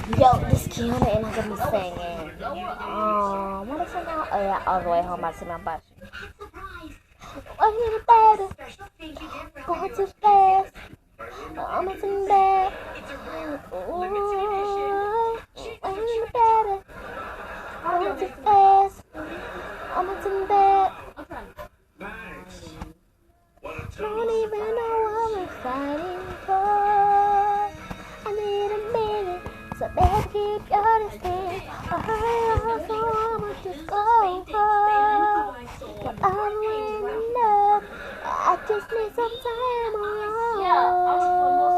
Yo, this Kiana and I'm gonna be singing. What is it now? Oh yeah, all the way home. I see my butt. I'm in the bed. Going too fast. I'm in the bed. I'm in the bed. Going too fast. I'm in the bed. Don't even know what we're fighting for. I need a minute, so baby keep your distance. I also want to go far, but I'm winning up. I just need some time alone.